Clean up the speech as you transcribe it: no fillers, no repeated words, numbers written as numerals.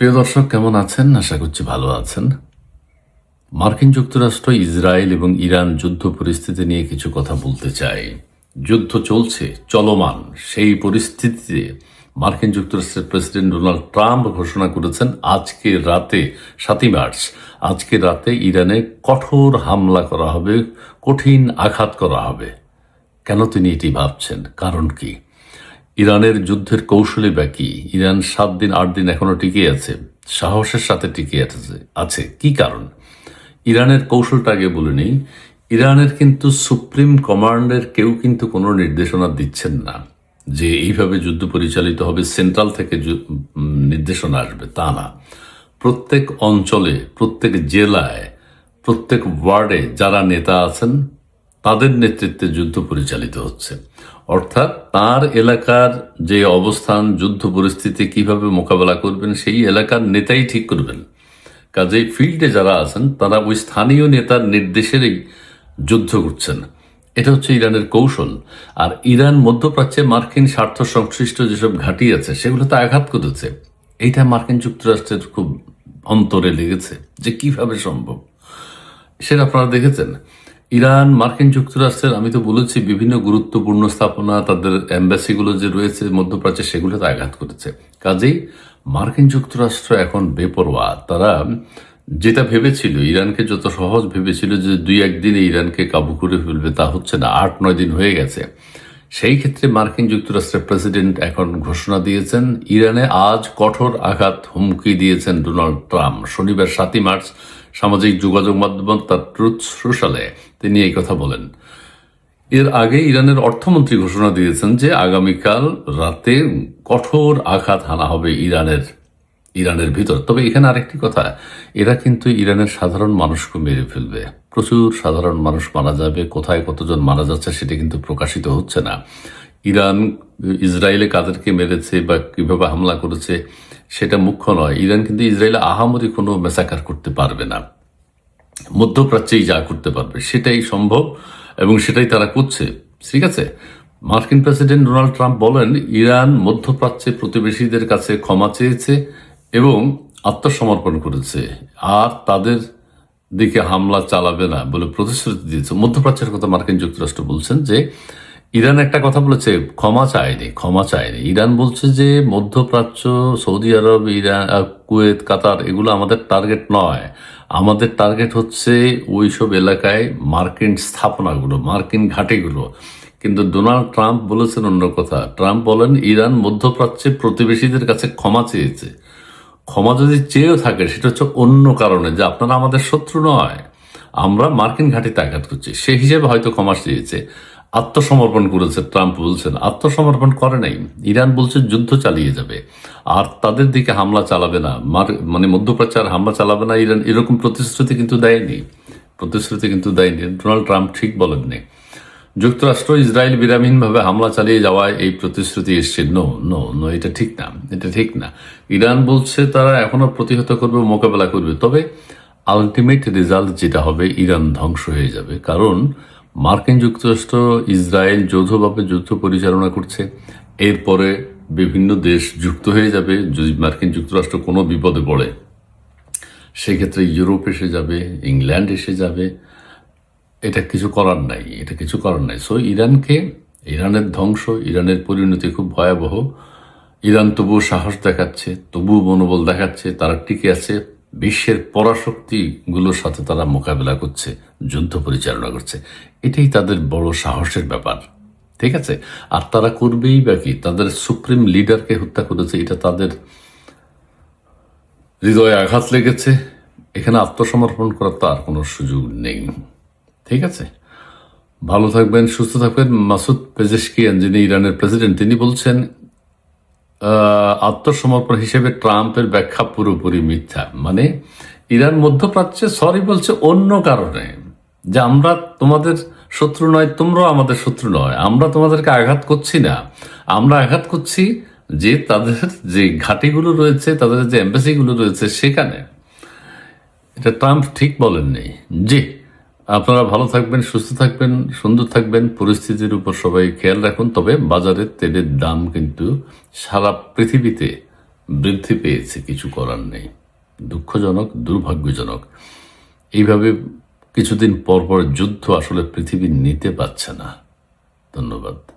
প্রিয় দর্শক, কেমন আছেন? আশা করছি ভালো আছেন। মার্কিন যুক্তরাষ্ট্র, ইসরায়েল এবং ইরান যুদ্ধ পরিস্থিতি নিয়ে কিছু কথা বলতে চাই। যুদ্ধ চলছে, চলমান। সেই পরিস্থিতিতে মার্কিন যুক্তরাষ্ট্রের প্রেসিডেন্ট ডোনাল্ড ট্রাম্প ঘোষণা করেছেন আজকে রাতে 7ই মার্চ, আজকে রাতে ইরানে কঠোর হামলা করা হবে, কঠিন আঘাত করা হবে। কেন তিনি এটি ভাবছেন? কারণ কি? ইরানের যুদ্ধের কৌশলী বা কি? ইরান 7 দিন 8 দিন এখনো টিকে আছে, সাহসের সাথে টিকে আছে। কি কারণ? ইরানের কৌশলটা আগে বলে নিই। ইরানের কিন্তু সুপ্রিম কমান্ডের কেউ কিন্তু কোনো নির্দেশনা দিচ্ছেন না যে এইভাবে যুদ্ধ পরিচালিত হবে, সেন্ট্রাল থেকে নির্দেশনা আসবে, তা না। প্রত্যেক অঞ্চলে, প্রত্যেক জেলায়, প্রত্যেক ওয়ার্ডে যারা নেতা আছেন তাদের নেতৃত্বে যুদ্ধ পরিচালিত হচ্ছে। অর্থাৎ তার এলাকার যে অবস্থান, যুদ্ধ পরিস্থিতি কিভাবে মোকাবেলা করবেন সেই এলাকার নেতাই ঠিক করবেন। কাজেই ফিল্ডে যারা আছেন তারা ওই স্থানীয় নেতার নির্দেশেরই যুদ্ধ করছেন। এটা হচ্ছে ইরানের কৌশল। আর ইরান মধ্যপ্রাচ্যে মার্কিন স্বার্থ সংশ্লিষ্ট যেসব ঘাঁটি আছে সেগুলোতে আঘাত করেছে। এইটা মার্কিন যুক্তরাষ্ট্রের খুব অন্তরে লেগেছে যে কিভাবে সম্ভব সেটা আপনারা দেখেছেন। ইরান মার্কিন যুক্তরাষ্ট্রের, আমি তো বলেছি, বিভিন্ন গুরুত্বপূর্ণ স্থাপনা, তাদের এম্বাসিগুলো যে রয়েছে মধ্যপ্রাচ্যে সেগুলোতে আঘাত করেছে। কাজেই মার্কিন যুক্তরাষ্ট্র এখন বেপরোয়া। তারা যেটা ভেবেছিল, ইরানকে যত সহজ ভেবেছিল যে 2-1 দিনে ইরানকে কাবু করে ফেলবে, তা হচ্ছে না। 8-9 দিন হয়ে গেছে। সেই ক্ষেত্রে মার্কিন যুক্তরাষ্ট্রের প্রেসিডেন্ট এখন ঘোষণা দিয়েছেন ইরানে আজ কঠোর আঘাত, হুমকি দিয়েছেন ডোনাল্ড ট্রাম্প। শনিবার 7ই মার্চ সামাজিক যোগাযোগ মাধ্যম তার ট্রুথ সোশ্যালে তিনি এই কথা বলেন। এর আগে ইরানের অর্থমন্ত্রী ঘোষণা দিয়েছেন যে আগামীকাল রাতে কঠোর আঘাত হানা হবে ইরানের ভিতর। তবে এখানে আরেকটি কথা, এরা কিন্তু ইরানের সাধারণ মানুষকে মেরে ফেলবে। প্রচুর সাধারণ মানুষ মারা যাবে। কোথায় কতজন মারা যাচ্ছে সেটা কিন্তু প্রকাশিত হচ্ছে না। ইরান ইসরায়েলে কাদেরকে মেরেছে বা কিভাবে হামলা করেছে সেটা মুখ্য নয়। ইরান কিন্তু ইসরায়েলে আহামরি কোনো ম্যাসাকার করতে পারবে না। মধ্যপ্রাচ্যেই যা করতে পারবে সেটাই সম্ভব এবং সেটাই তারা করছে। ঠিক আছে। মার্কিন প্রেসিডেন্ট ডোনাল্ড ট্রাম্প বলেন ইরান মধ্যপ্রাচ্যে প্রতিবেশীদের কাছে ক্ষমা চেয়েছে এবং আত্মসমর্পণ করেছে, আর তাদের দিকে হামলা চালাবে না বলে প্রতিশ্রুতি দিয়েছে। মধ্যপ্রাচ্যের কথা মার্কিন যুক্তরাষ্ট্র বলছেন যে ইরান একটা কথা বলেছে, ক্ষমা চায়নি। ইরান বলছে যে মধ্যপ্রাচ্য, সৌদি আরব, ইরান, কুয়েত, কাতার, এগুলো আমাদের টার্গেট নয়। আমাদের টার্গেট হচ্ছে ওইসব এলাকায় মার্কিন স্থাপনাগুলো, মার্কিন ঘাঁটিগুলো। কিন্তু ডোনাল্ড ট্রাম্প বলেছেন অন্য কথা। ট্রাম্প বলেন ইরান মধ্যপ্রাচ্যে প্রতিবেশীদের কাছে ক্ষমা চেয়েছে। ক্ষমা যদি চেয়েও থাকে সেটা হচ্ছে অন্য কারণে, যে আপনারা আমাদের শত্রু নয়, আমরা মার্কিন ঘাঁটিতে আঘাত করছি, সেই হিসেবে হয়তো ক্ষমা চেয়েছে। আত্মসমর্পণ করেছে ট্রাম্প বলছেন, আত্মসমর্পণ করে নাই। ইরান বলছে যুদ্ধ চালিয়ে যাবে আর তাদের দিকে হামলা চালাবে না, মানে মধ্যপ্রাচ্যে আর হামলা চালাবে না ইরান, এরকম প্রতিশ্রুতি কিন্তু দেয়নি। ডোনাল্ড ট্রাম্প ঠিক বলেননি। যুক্তরাষ্ট্র ইসরায়েল বিরামহীনভাবে হামলা চালিয়ে যাওয়ায় এই প্রতিশ্রুতি এসছে। নো, এটা ঠিক না। ইরান বলছে তারা এখনো প্রতিহত করবে, মোকাবেলা করবে। তবে আলটিমেট রেজাল্ট যেটা হবে, ইরান ধ্বংস হয়ে যাবে। কারণ মার্কিন যুক্তরাষ্ট্র, ইসরায়েল যৌথভাবে যুদ্ধ পরিচালনা করছে। এরপরে বিভিন্ন দেশ যুক্ত হয়ে যাবে। যদি মার্কিন যুক্তরাষ্ট্র কোনো বিপদে পড়ে সেক্ষেত্রে ইউরোপ এসে যাবে, ইংল্যান্ড এসে যাবে। এটা কিছু করার নাই। সো ইরানের ধ্বংস, ইরানের পরিণতি খুব ভয়াবহ। ইরান তবুও সাহস দেখাচ্ছে, তবুও মনোবল দেখাচ্ছে, তারা টিকে আছে। বিশ্বের পরাশক্তিগুলোর সাথে তারা মোকাবেলা করছে, যুদ্ধ পরিচালনা করছে। এটাই তাদের বড় সাহসের ব্যাপার। ঠিক আছে। আর তারা করবেই বা কি? তাদের সুপ্রিম লিডারকে হত্যা করেছে, এটা তাদের হৃদয়ে আঘাত লেগেছে। এখানে আত্মসমর্পণ করার তো আর কোনো সুযোগ নেই। ঠিক আছে। ভালো থাকবেন, সুস্থ থাকবেন। মাসুদ পেজেশকিয়ান, যিনি ইরানের প্রেসিডেন্ট, তিনি বলছেন আত্মসমর্পণ হিসেবে ট্রাম্পের ব্যাখ্যা পুরোপুরি মিথ্যা। মানে ইরান মধ্যপ্রাচ্যে সরি বলছে অন্য কারণে, যে আমরা তোমাদের শত্রু নয়, তোমরাও আমাদের শত্রু নয়, আমরা তোমাদেরকে আঘাত করছি না, আমরা আঘাত করছি যে তাদের যে ঘাঁটিগুলো রয়েছে, তাদের যে এম্বাসিগুলো রয়েছে সেখানে। এটা ট্রাম্প ঠিক বলেননি। জি, আপনারা ভালো থাকবেন, সুস্থ থাকবেন, সুন্দর থাকবেন। পরিস্থিতির উপর সবাই খেয়াল রাখুন। তবে বাজারে তেলের দাম কিন্তু সারা পৃথিবীতে বৃদ্ধি পেয়েছে, কিছু করার নেই। দুঃখজনক, দুর্ভাগ্যজনক। এইভাবে কিছুদিন পর পর যুদ্ধ আসলে পৃথিবী নিতে পারছে না। ধন্যবাদ।